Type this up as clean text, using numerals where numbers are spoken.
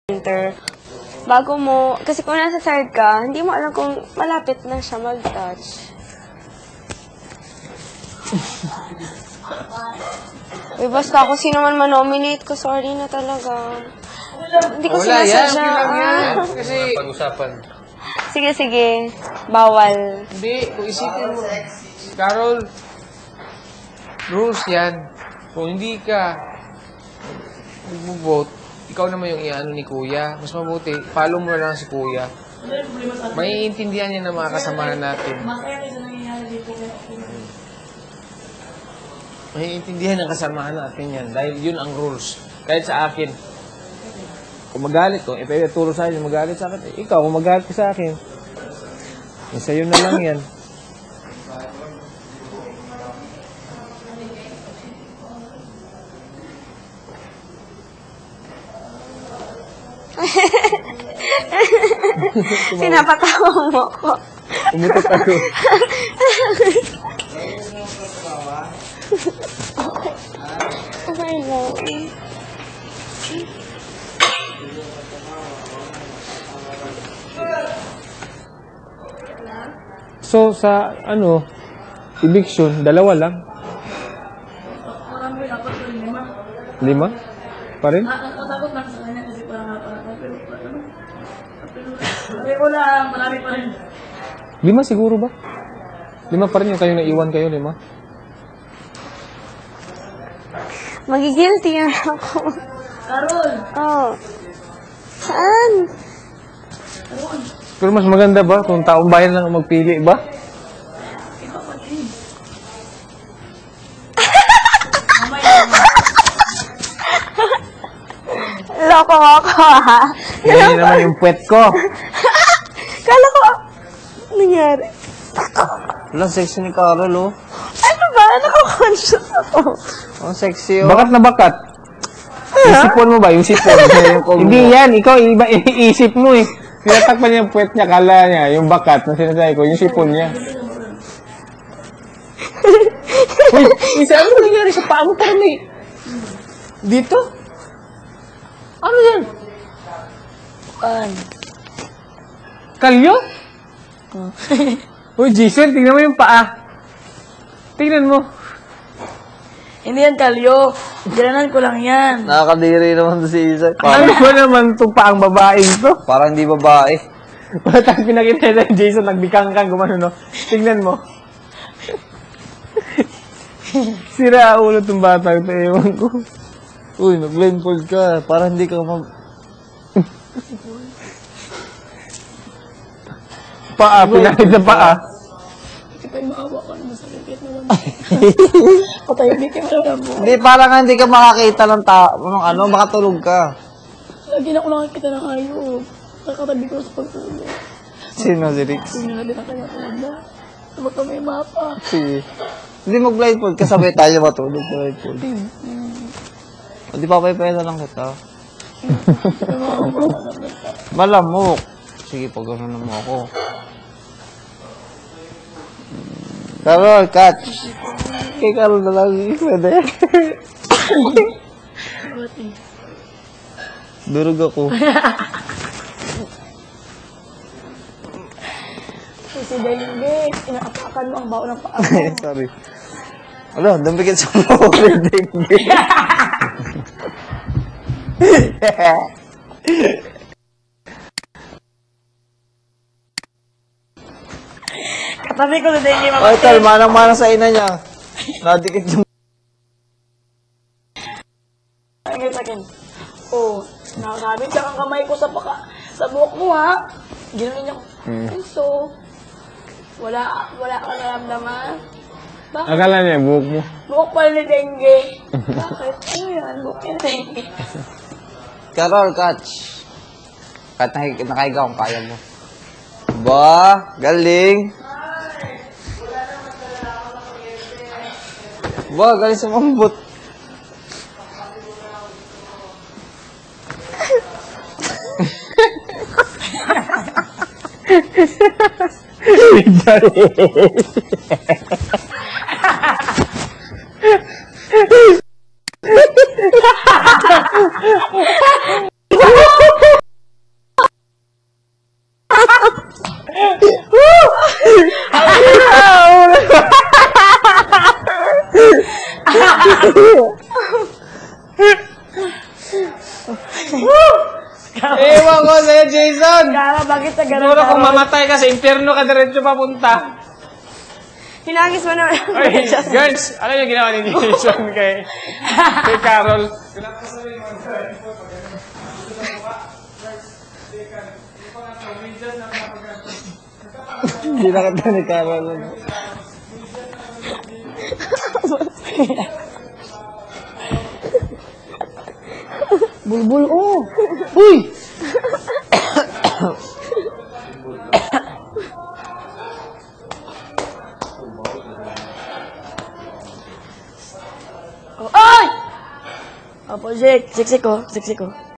Enter. Bago mo, kasi kung nasa side ka, hindi mo alam kung malapit na siya mag-touch. Uy, basta ako sino man manominate ko, sorry na talaga. Hindi ko sinasadya. Kasi pag-usapan. Sige, sige. Bawal. Hindi, kung isipin mo, Carol, rules yan. Kung hindi ka mag-vote, ikaw naman yung iano ni Kuya. Mas mabuti, follow mo lang si Kuya. Maiintindihan niya ng mga kasamahan natin. Maiintindihan ng kasamahan natin yan. Dahil yun ang rules. Kahit sa akin. Kung magalit ko, ipaturo sa akin, magalit sa akin. Ikaw, kung magalit ka sa akin, sa'yo na lang yan. Pinapatawa mo ko. Umutot ako. Okay lang. So, sa, eviction, dalawa lang? 5? Pa rin? Takot lang sa kanya kasi parang pero wala, marami pa rin. 5 siguro ba? 5 pa rin yung kayo naiwan kayo, 5? Magigilty yan ako. Carol! Oh. Saan? Pero mas maganda ba kung taong bayan lang ang magpili ba? Iba pa din. Loko ako, ha? Hindi naman yung puwet ko. Kala ko, nangyari? Wala, sexy ni Carol, oh. Ano ba? Naka-conscious ako. Ang sexy, oh. Bakat na bakat. Yung sipon mo ba? Yung sipon. Hindi yan. Ikaw, iba iisip mo eh. Tinatakpan niya yung puwet niya. Kala niya. Yung bakat na sinasabi ko. Yung sipon niya. Uy, isa ano nangyari sa paa mo? Parang may... Dito? Ano yan? Kalyo? Uy, Jason, tingnan mo yung paa. Tingnan mo. Hindi yan kalyo. Giranan ko lang yan. Nakakadiri naman to si Isa. Ano ba naman itong paang babaeng to? Parang di babae. Wala tayong pinakita na yung Jason, nagbikang-kang gumano, no? Tingnan mo. Sira ulo itong bata. Ito, ewan ko. Uy, nag-blindfold ka. Parang hindi ka Paa, pinakit na paa. Hindi pa yung maawa ka naman sa lipit na lang. Patay, hindi ka malam mo. Hindi, parang hindi ka makakita ng makatulog ka. Lagi na ako nakakita ng hayop. Nakatabi ko sa pagtulog. Sino si Rix? Hindi na din ako na. Sabag ka may mapa. Sige. Hindi mag-blindfold, kasabay tayo matulog sa blindfold. Hindi pa pwede lang kita. Malamok. Sige, pag gano'n naman ako. Carol, catch. Kay Carol na lang. Pwede. Durog ako. Si Dengue, inaapakan mo ang bao ng paa mo. Sorry. Ano, dambigit sa mo. Dengue. Katabi ko si Dengue, Oy, tal, manang-manang sa ina niya. Nadikit yung... Ay, sa akin. Oh, nakakabit lang ang kamay ko sa buhok mo, ha? Ginawa niya ko. So, wala ka naramdaman? Bakit? Akala niya, buhok mo. Buhok pala ni Dengue. Bakit? Ano yan? Buhok ni Dengue. Carol, catch. Kahit nakahiga kung kaya mo. Ba, galing. Ba, galing sa mambot. Ewan ko sa'yo, Jason! Kara, bakit sa ganun? Siguro kung mamatay ka sa impyerno ka diretso papunta. Hinagis mo naman. Oy, girls, alam yung ginawa ni Jason kay Carol? Hindi na kita ni Carol. Bulbul, oh! Uy! Oh, ay! Apo, siksik ko.